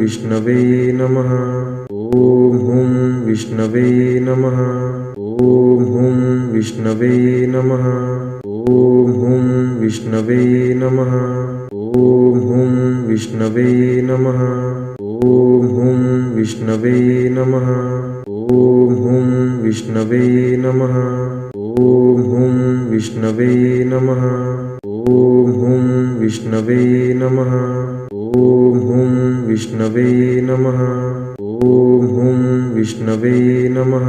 विष्णवे नमः। ॐ हुं विष्णवे नमः। ॐ हुं विष्णवे नमः। ॐ हुं विष्णवे नमः। ॐ हुं विष्णवे नमः। ॐ हुं विष्णवे नमः। ॐ हुं विष्णवे नमः। ॐ हुं विष्णवे नमः। ॐ हुं विष्णवे नमः। ॐ हुं विष्णवे नमः। ॐ हुं विष्णवे नमः।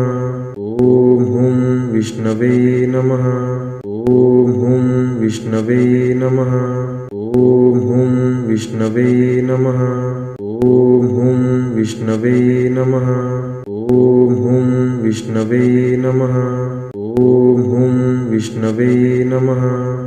ॐ हुं विष्णवे नमः। ॐ हुं विष्णवे नमः। ॐ हुं विष्णवे नमः। ॐ हुं विष्णवे नमः। ॐ हुं विष्णवे नमः। ॐ हुं विष्णवे नमः।